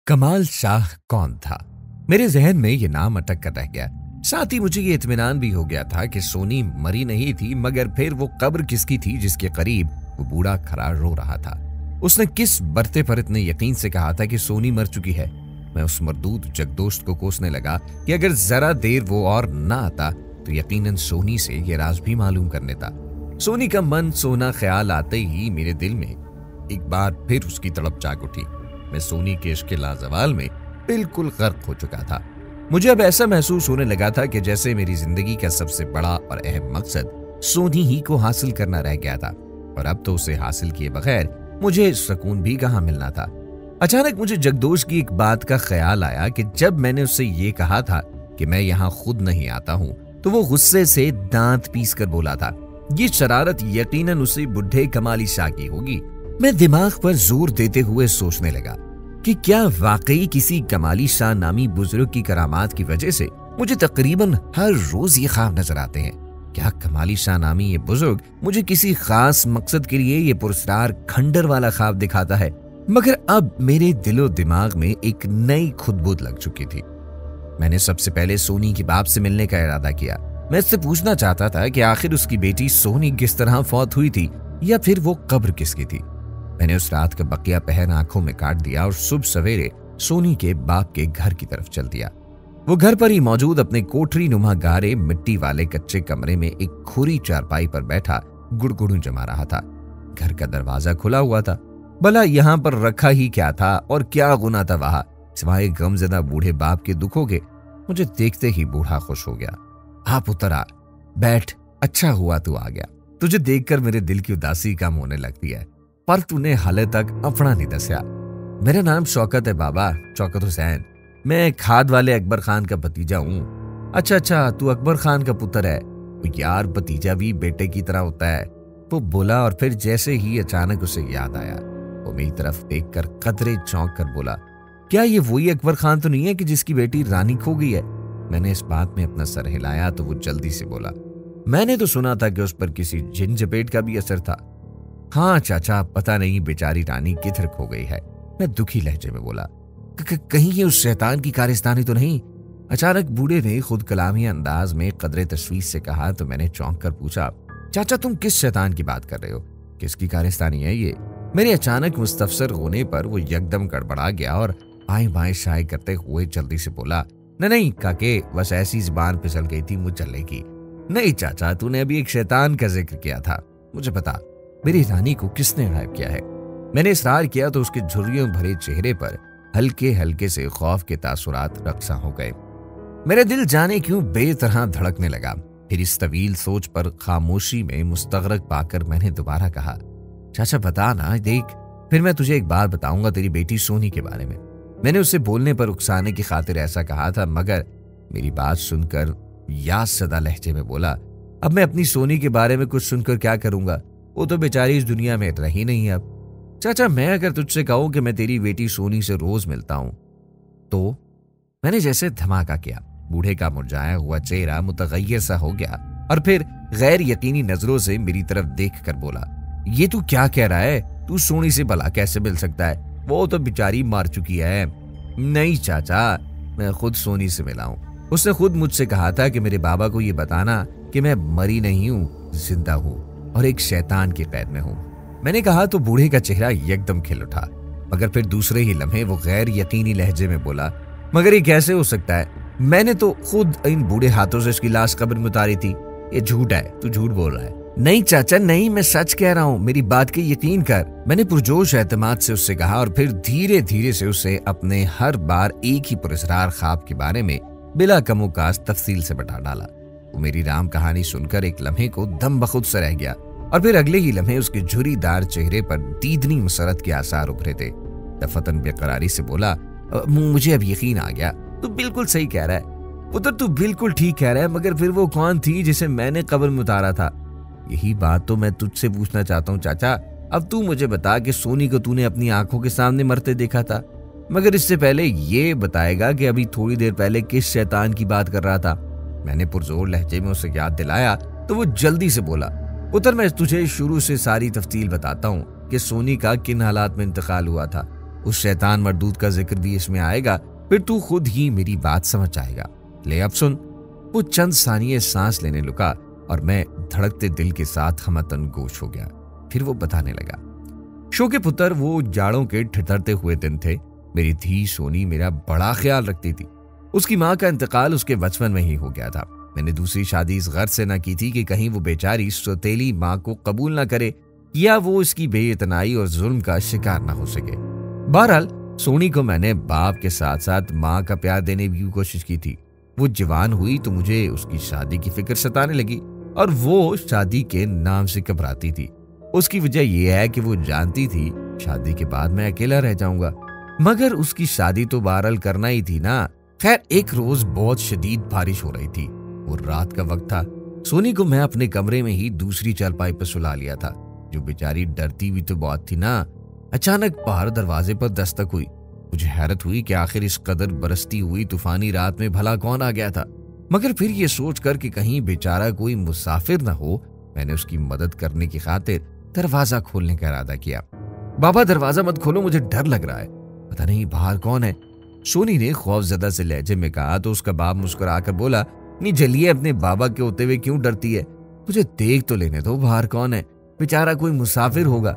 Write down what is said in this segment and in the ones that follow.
कमाल शाह कौन था? मेरे जहन में ये नाम अटक कर रह गया। साथ ही मुझे ये इत्मीनान भी हो गया था कि सोनी मरी नहीं थी, मगर फिर वो कब्र किसकी थी जिसके करीब वो बूढ़ा खड़ा रो रहा था? उसने किस बरते पर इतने यकीन से कहा था कि सोनी मर चुकी है? मैं उस मरदूद जगदोस्त को कोसने लगा कि अगर जरा देर वो और ना आता तो यकीनन सोनी से ये राज भी मालूम कर लेता। सोनी का मन सोना ख्याल आते ही मेरे दिल में एक बार फिर उसकी तड़प जाग उठी। मैं सोनी के इश्क लाजवाल में बिल्कुल गर्क हो चुका था। मुझे अब ऐसा महसूस होने लगा था कि जैसे मेरी जिंदगी का सबसे बड़ा और अहम मकसद सोनी ही को हासिल करना रह गया था, और अब तो उसे हासिल किए बगैर मुझे सुकून भी कहां मिलना था। अचानक मुझे जगदोश की एक बात का ख्याल आया कि जब मैंने उससे ये कहा था कि मैं यहाँ खुद नहीं आता हूँ, तो वो गुस्से से दांत पीस कर बोला था। ये शरारत यकीनन उसे बुढ़े कमाली शाह की होगी। मैं दिमाग पर जोर देते हुए सोचने लगा कि क्या वाकई किसी कमाली शाह नामी बुजुर्ग की करामात की वजह से मुझे तकरीबन हर रोज ये ख्वाब नजर आते हैं? क्या कमाली शाह नामी ये बुजुर्ग मुझे किसी खास मकसद के लिए ये पुरस्कार खंडर वाला ख्वाब दिखाता है? मगर अब मेरे दिलो दिमाग में एक नई खुदबुद लग चुकी थी। मैंने सबसे पहले सोनी के बाप से मिलने का इरादा किया। मैं इससे पूछना चाहता था कि आखिर उसकी बेटी सोनी किस तरह फौत हुई थी, या फिर वो कब्र किसकी थी। मैंने उस रात का बकिया पहर आंखों में काट दिया और सुबह सवेरे सोनी के बाप के घर की तरफ चल दिया। वो घर पर ही मौजूद अपने कोठरी नुमा गारे मिट्टी वाले कच्चे कमरे में एक खुरी चारपाई पर बैठा गुड़गुड़ू जमा रहा था। घर का दरवाजा खुला हुआ था। भला यहाँ पर रखा ही क्या था और क्या गुना था वहां, सिवाय गमजदा बूढ़े बाप के दुखों के? मुझे देखते ही बूढ़ा खुश हो गया। आ पुत्र आ, बैठ, अच्छा हुआ तू आ गया। तुझे देखकर मेरे दिल की उदासी कम होने लगती है, पर तूने हाले तक अपना नहीं दसिया। मेरा नाम शौकत है बाबा, शौकत हुसैन। मैं खाद वाले अकबर खान का भतीजा हूँ। अच्छा, तू अकबर खान का पुत्र है? यार, भतीजा भी बेटे की तरह होता है, वो बोला। और फिर जैसे ही अचानक उसे याद आया, वो मेरी तरफ देखकर कतरे चौंक कर बोला, क्या ये वही अकबर खान तो नहीं है कि जिसकी बेटी रानी खो गई है? मैंने इस बात में अपना सर हिलाया तो वो जल्दी से बोला, मैंने तो सुना था कि उस पर किसी जिन जपेट का भी असर था। हाँ चाचा, पता नहीं बेचारी रानी किधर खो गई है। मैं दुखी लहजे में बोला, कहीं ये उस शैतान की कारस्तानी तो नहीं? अचानक बूढ़े ने खुद कलामी अंदाज में कदरे तशवीश से कहा तो मैंने चौंक कर पूछा, चाचा तुम किस शैतान की बात कर रहे हो? किसकी कारस्तानी है ये? मेरे अचानक मुस्तफसर होने पर वो यकदम गड़बड़ा गया और आए बाएं शाये करते हुए जल्दी से बोला, नहीं काके, बस ऐसी जुबान फिसल गई थी मुझ चलने की। नहीं चाचा, तूने अभी एक शैतान का जिक्र किया था। मुझे बता, मेरी रानी को किसने गायब किया है? मैंने इसरार किया तो उसके झुर्रियों भरे चेहरे पर हल्के हल्के से खौफ के तासुरात रक्सा हो गए। मेरा दिल जाने क्यों बेतरह धड़कने लगा। फिर इस तवील सोच पर खामोशी में मुस्तगरक पाकर मैंने दोबारा कहा, चाचा बता ना, देख फिर मैं तुझे एक बात बताऊंगा तेरी बेटी सोनी के बारे में। मैंने उसे बोलने पर उकसाने की खातिर ऐसा कहा था, मगर मेरी बात सुनकर याद सदा लहजे में बोला, अब मैं अपनी सोनी के बारे में कुछ सुनकर क्या करूंगा? वो तो बेचारी इस दुनिया में रही नहीं अब। चाचा, मैं अगर तुझसे कहूं कि मैं तेरी बेटी सोनी से रोज मिलता हूं तो? मैंने जैसे धमाका किया। बूढ़े का मुरझाया हुआ चेहरा मुतगय्यर सा हो गया और फिर गैर यकीनी नजरों से मेरी तरफ देख कर बोला, ये तू क्या कह रहा है? तू सोनी से भला कैसे मिल सकता है? वो तो बेचारी मार चुकी है। नहीं चाचा, मैं खुद सोनी से मिला हूं। उसने खुद मुझसे कहा था कि मेरे बाबा को ये बताना कि मैं मरी नहीं हूं, जिंदा हूं और एक शैतान की कैद में हूं। मैंने कहा तो बूढ़े का चेहरा एकदम खिल उठा, मगर फिर दूसरे ही लम्हे वो गैर यकीनी लहजे में बोला, मगर ये कैसे हो सकता है? मैंने तो खुद इन बूढ़े हाथों से इसकी लाश कब्र में उतारी थी। ये झूठ है, तू झूठ बोल रहा है। नहीं चाचा नहीं, मैं सच कह रहा हूँ, मेरी बात के यकीन कर। मैंने पुरजोश एतमाद से उससे कहा और फिर धीरे धीरे से उसे अपने हर बार एक ही पुरस्कार ख्वाब के बारे में बिला कमोकास तफसील से बता डाला। वो मेरी राम कहानी सुनकर एक लम्हे को दम बखुद से रह गया और फिर अगले ही लम्हे उसके झुर्रीदार चेहरे पर दीदनी मसरत के आसार उभरे थे। दफतन बेकरारी से बोला, मुझे अब यकीन आ गया, तू बिल्कुल सही कह रहा है पुत्र, तू बिल्कुल ठीक कह रहा है। मगर फिर वो कौन थी जिसे मैंने कब्र में उतारा था? यही बात तो मैं तुझसे पूछना चाहता हूँ चाचा। अब तू मुझे बता कि सोनी को तूने अपनी आंखों के सामने मरते देखा था, मगर इससे पहले ये बताएगा कि अभी थोड़ी देर पहले किस शैतान की बात कर रहा था? मैंने पुरजोर लहजे में उसे याद दिलाया तो वो जल्दी से बोला, पुत्र मैं तुझे शुरू से सारी तफसील बताता हूँ कि सोनी का किन हालात में इंतकाल हुआ था। उस शैतान मरदूद का जिक्र भी इसमें आएगा, फिर तू खुद ही मेरी बात समझ जाएगा। ले अब सुन। वो चंद सानिये सांस लेने लुका और मैं धड़कते दिल के साथ हमतन गोश हो गया। फिर वो बताने लगा। शो के पुत्र, वो जाड़ों के ठिठुरते हुए दिन थे। मेरी धी सोनी मेरा बड़ा ख्याल रखती थी। उसकी माँ का इंतकाल उसके बचपन में ही हो गया था। मैंने दूसरी शादी इस गर्ज से न की थी कि कहीं वो बेचारी सौतेली माँ को कबूल न करे या वो इसकी बेइतनाई और जुल्म का शिकार न हो सके। बहरहाल सोनी को मैंने बाप के साथ साथ माँ का प्यार देने की कोशिश की थी। वो जवान हुई तो मुझे उसकी शादी की फिक्र सताने लगी और वो शादी के नाम से घबराती थी। उसकी वजह यह है कि वो जानती थी शादी के बाद मैं अकेला रह जाऊंगा, मगर उसकी शादी तो बहरहाल करना ही थी ना। खैर, एक रोज बहुत शदीद बारिश हो रही थी। वो रात का वक्त था। सोनी को मैं अपने कमरे में ही दूसरी चारपाई पर सुला लिया था। जो बेचारी डरती भी तो बहुत थी ना। अचानक बाहर दरवाजे पर दस्तक हुई। मुझे हैरत हुई कि आखिर इस कदर बरसती हुई तूफानी रात में भला कौन आ गया था, मगर फिर ये सोचकर कि कहीं बेचारा कोई मुसाफिर न हो, मैंने उसकी मदद करने की खातिर दरवाजा खोलने का इरादा किया। बाबा, दरवाजा मत खोलो, मुझे डर लग रहा है, पता नहीं बाहर कौन है। सोनी ने खौफजदा से लहजे में कहा तो उसका बाप मुस्कुराकर बोला, नहीं जलिए, अपने बाबा के होते हुए क्यों डरती है, मुझे देख तो लेने दो बाहर कौन है, बेचारा कोई मुसाफिर होगा।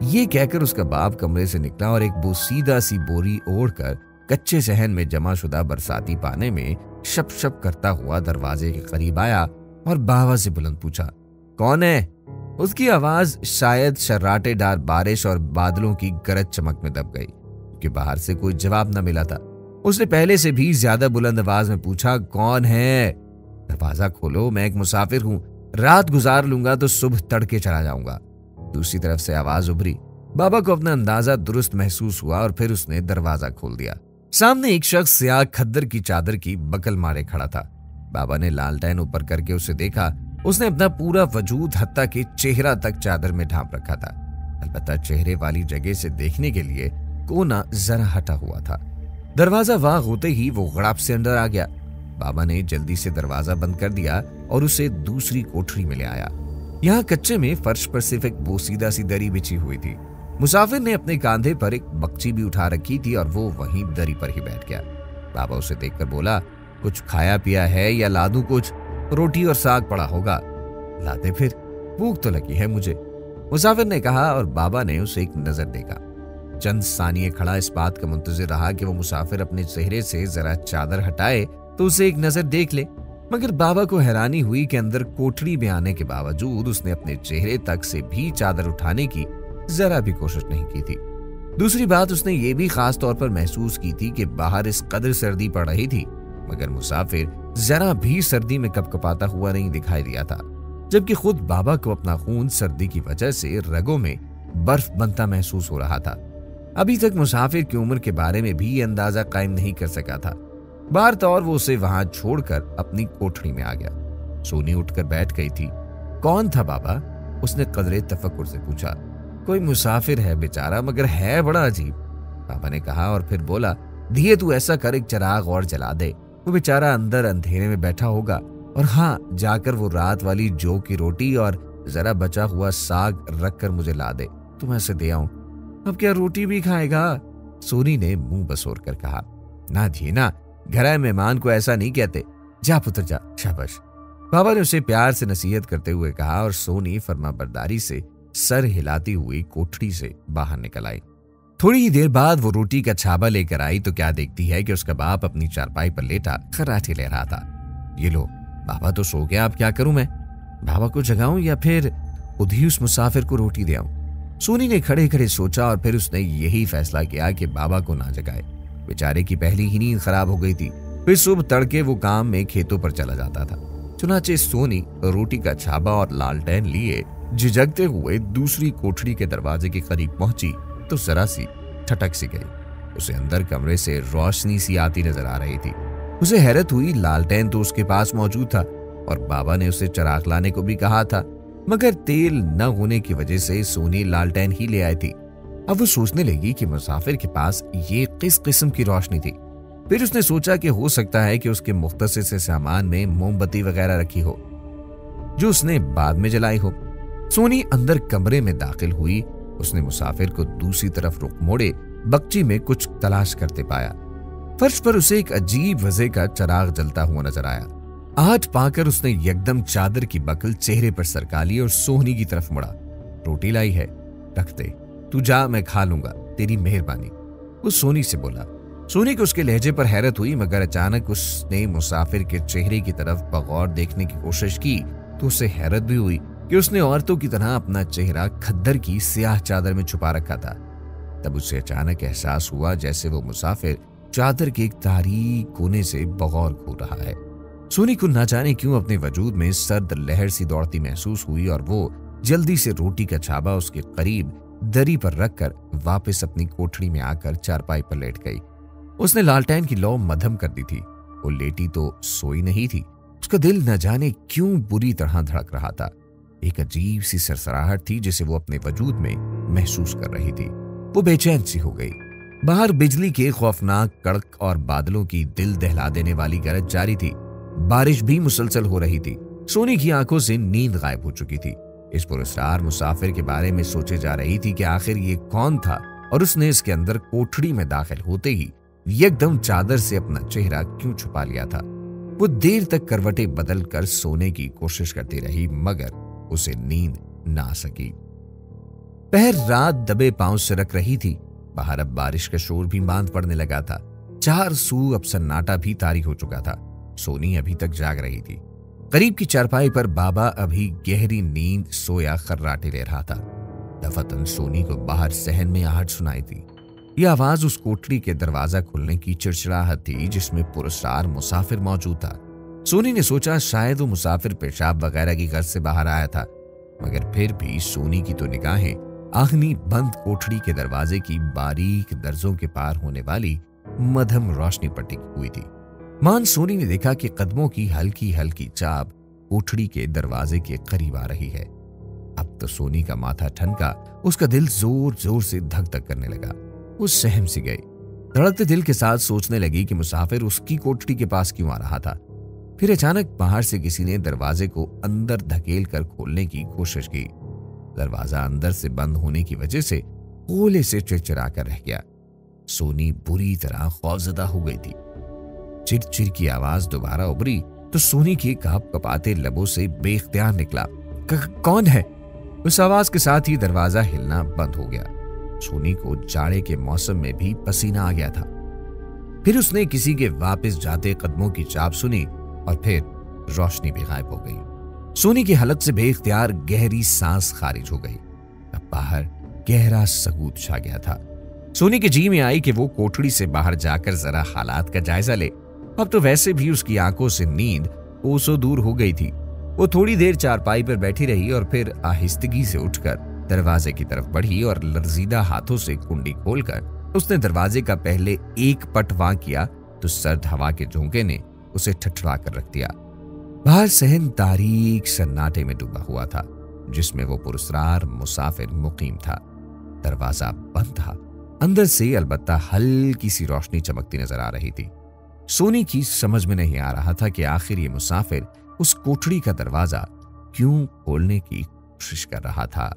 ये कहकर उसका बाप कमरे से निकला और एक बोसीदा सी बोरी ओढ़कर कच्चे सहन में जमा शुदा बरसाती पानी में शप शप करता हुआ दरवाजे के करीब आया और बाबा से बुलंद पूछा, कौन है? उसकी आवाज शायद शर्राटेदार बारिश और बादलों की गरज चमक में दब गई, क्योंकि बाहर से कोई जवाब न मिला था। उसने पहले से भी ज्यादा बुलंद आवाज में पूछा, कौन है? दरवाजा खोलो, मैं एक मुसाफिर हूं, रात गुजार लूंगा तो सुबह तड़के चला जाऊंगा। दूसरी तरफ से आवाज उभरी। बाबा को अपना अंदाजा दुरुस्त महसूस हुआ और फिर उसने दरवाजा खोल दिया। सामने एक शख्स सियाह खद्दर की चादर की बकल मारे खड़ा था। बाबा ने लालटेन ऊपर करके उसे देखा। उसने अपना पूरा वजूद हत्ता के चेहरा तक चादर में ढांप रखा था। अलबत्ता चेहरे वाली जगह से देखने के लिए कोना जरा हटा हुआ था। दरवाजा वहां होते ही वो गड़ाप से अंदर आ गया। बाबा ने जल्दी से दरवाजा बंद कर दिया और उसे दूसरी कोठरी में ले आया। यहाँ कच्चे में फर्श पर सिर्फ एक बोसीदा सी दरी बिछी हुई थी। मुसाफिर ने अपने कांधे पर एक बक्ची भी उठा रखी थी और वो वहीं दरी पर ही बैठ गया। बाबा उसे देखकर बोला, कुछ खाया पिया है या ला दूं कुछ? रोटी और साग पड़ा होगा, लाते फिर, भूख तो लगी है मुझे, मुसाफिर ने कहा और बाबा ने उसे एक नजर देखा। चंद सानिये खड़ा इस बात का मुंतजिर रहा कि वो मुसाफिर अपने चेहरे से जरा चादर हटाए तो उसे एक नजर देख ले, मगर बाबा को हैरानी हुई कि अंदर कोठरी में आने के बावजूद उसने अपने चेहरे तक से भी चादर उठाने की जरा भी कोशिश नहीं की थी। दूसरी बात, उसने ये भी खास तौर पर महसूस की थी कि बाहर इस कदर सर्दी पड़ रही थी, मगर मुसाफिर जरा भी सर्दी में कपकपाता हुआ नहीं दिखाई दिया था, जबकि खुद बाबा को अपना खून सर्दी की वजह से रगों में बर्फ बनता महसूस हो रहा था। अभी तक मुसाफिर की उम्र के बारे में भी अंदाजा कायम नहीं कर सका था। बार तौर वो उसे वहां छोड़कर अपनी कोठरी में आ गया। सोनी उठकर बैठ गई थी। कौन था बाबा? उसने कदरे तफक्कुर से पूछा। कोई मुसाफिर है बेचारा, मगर है बड़ा अजीब, बाबा ने कहा और फिर बोला, धीए तू ऐसा कर, एक चिराग और जला दे, वो बेचारा अंदर अंधेरे में बैठा होगा, और हाँ, जाकर वो रात वाली जौ की रोटी और जरा बचा हुआ साग रख कर मुझे ला दे तो मैं उसे दे आऊं। अब क्या रोटी भी खाएगा? सोनी ने मुंह बसोर कर कहा। ना जी ना, घर मेहमान को ऐसा नहीं कहते, जा पुत्र जा, शाबाश, बाबा ने उसे प्यार से नसीहत करते हुए कहा और सोनी फरमाबरदारी से सर हिलाती हुई कोठरी से बाहर निकल आई। थोड़ी ही देर बाद वो रोटी का छाबा लेकर आई तो क्या देखती है कि उसका बाप अपनी चारपाई पर लेटा खराटे ले रहा था। ये लो, बाबा तो सो गया, अब क्या करूं मैं? बाबा को जगाऊं या फिर खुद ही उस मुसाफिर को रोटी दे आऊं? सोनी ने खड़े खड़े सोचा और फिर उसने यही फैसला किया कि बाबा को ना जगाए। बेचारे की पहली ही नींद खराब हो गई थी। फिर सुबह तड़के वो काम में खेतों पर चला जाता था। चुनाचे सोनी रोटी का छाबा और लालटेन लिए झिझकते हुए दूसरी कोठरी के दरवाजे के करीब पहुंची तो जरा सी ठटक सी गई। उसे अंदर कमरे से रोशनी सी आती नजर आ रही थी। उसे हैरत हुई, लालटेन तो उसके पास मौजूद था और बाबा ने उसे चिराग लाने को भी कहा था, मगर तेल न होने की वजह से सोनी लालटेन ही ले आई थी। अब वो सोचने लगी कि मुसाफिर के पास ये किस किस्म की रोशनी थी। फिर उसने सोचा कि हो सकता है कि उसके मुख्तसर से सामान में मोमबत्ती वगैरह रखी हो जो उसने बाद में जलाई हो। सोनी अंदर कमरे में दाखिल हुई। उसने मुसाफिर को दूसरी तरफ रुख मोड़े बगची में कुछ तलाश करते पाया। फर्श पर उसे एक अजीब वजह का चिराग जलता हुआ नजर आया। आहट पाकर उसने एकदम चादर की बकल चेहरे पर सरका ली और सोहनी की तरफ मुड़ा। रोटी लाई है, रख दे, तू जा, मैं खा लूंगा, तेरी मेहरबानी, वो सोनी से बोला। सोनी को उसके लहजे पर हैरत हुई, मगर अचानक उसने मुसाफिर के चेहरे की तरफ बगौर देखने की कोशिश की तो उसे हैरत भी हुई कि उसने औरतों की तरह अपना चेहरा खद्दर की स्याह चादर में छुपा रखा था। तब उसे अचानक एहसास हुआ जैसे वो मुसाफिर चादर के एक तारीक कोने से बगौर घूर रहा है। सोनी को न जाने क्यों अपने वजूद में सर्द लहर सी दौड़ती महसूस हुई और वो जल्दी से रोटी का छाबा उसके करीब दरी पर रखकर वापस अपनी कोठड़ी में आकर चारपाई पर लेट गई। उसने लालटेन की लौ मध्यम कर दी थी। वो लेटी तो सोई नहीं थी, उसका दिल न जाने क्यों बुरी तरह धड़क रहा था। एक अजीब सी सरसराहट थी जिसे वो अपने वजूद में महसूस कर रही थी। वो बेचैन सी हो गई। बाहर बिजली के खौफनाक कड़क और बादलों की दिल दहला देने वाली गरज जारी थी। बारिश भी मुसलसल हो रही थी। सोनी की आंखों से नींद गायब हो चुकी थी। इस पुरस्कार मुसाफिर के बारे में सोचे जा रही थी कि आखिर ये कौन था और उसने इसके अंदर कोठड़ी में दाखिल होते ही एकदम चादर से अपना चेहरा क्यों छुपा लिया था। वो देर तक करवटें बदल कर सोने की कोशिश करती रही, मगर उसे नींद ना आ सकी। पहर रात दबे पांव से रख रही थी। बाहर अब बारिश का शोर भी बांध पड़ने लगा था। चार सू अब सन्नाटा भी तारी हो चुका था। सोनी अभी तक जाग रही थी। करीब की चारपाई पर बाबा अभी गहरी नींद सोया खर्राटे ले रहा था। दफतन सोनी को बाहर सहन में आहट सुनाई थी। यह आवाज उस कोठरी के दरवाजा खुलने की चिड़चिड़ाहट थी जिसमें पुरस्कार मुसाफिर मौजूद था। सोनी ने सोचा शायद वो मुसाफिर पेशाब वगैरह की गर्ज से बाहर आया था, मगर फिर भी सोनी की तो निगाहें आखनी बंद कोठड़ी के दरवाजे की बारीक दर्जों के पार होने वाली मध्यम रोशनी पर टिकी हुई थी। मान सोनी ने देखा कि कदमों की हल्की हल्की चाप कोठड़ी के दरवाजे के करीब आ रही है। अब तो सोनी का माथा ठनका, उसका दिल जोर जोर से धक धक करने लगा। वो सहम सी गई। धड़कते दिल के साथ सोचने लगी कि मुसाफिर उसकी कोठड़ी के पास क्यों आ रहा था। फिर अचानक बाहर से किसी ने दरवाजे को अंदर धकेल कर खोलने की कोशिश की। दरवाजा अंदर से बंद होने की वजह से कोले से चिड़चिड़ा कर रह गया। सोनी बुरी तरह खौफजदा हो गई थी। चिरचिर की आवाज दोबारा उभरी तो सोनी के कांप कपाते लबों से बेख्तियार निकला, कौन है? उस आवाज के साथ ही दरवाजा हिलना बंद हो गया। सोनी को जाड़े के मौसम में भी पसीना आ गया था। फिर उसने किसी के वापस जाते कदमों की चाप सुनी और फिर रोशनी भी गायब हो गई। सोनी की हलक से बेख्तियार गहरी सांस खारिज हो गई। अब बाहर गहरा सकूत छा गया था। सोनी के जी में आई कि वो कोठड़ी से बाहर जाकर जरा हालात का जायजा ले। अब तो वैसे भी उसकी आंखों से नींद कोसों दूर हो गई थी। वो थोड़ी देर चारपाई पर बैठी रही और फिर आहिस्तगी से उठकर दरवाजे की तरफ बढ़ी और लरजीदा हाथों से कुंडी खोलकर उसने दरवाजे का पहले एक पट वां किया तो सर्द हवा के झोंके ने उसे ठठरा कर रख दिया। बाहर सहन तारीक सन्नाटे में डूबा हुआ था जिसमें वो पुरस्कार मुसाफिर मुकीम था। दरवाजा बंद था। अंदर से अलबत्ता हल्की सी रोशनी चमकती नजर आ रही थी। सोनी की समझ में नहीं आ रहा था कि आखिर ये मुसाफिर उस कोठड़ी का दरवाजा क्यों खोलने की कोशिश कर रहा था।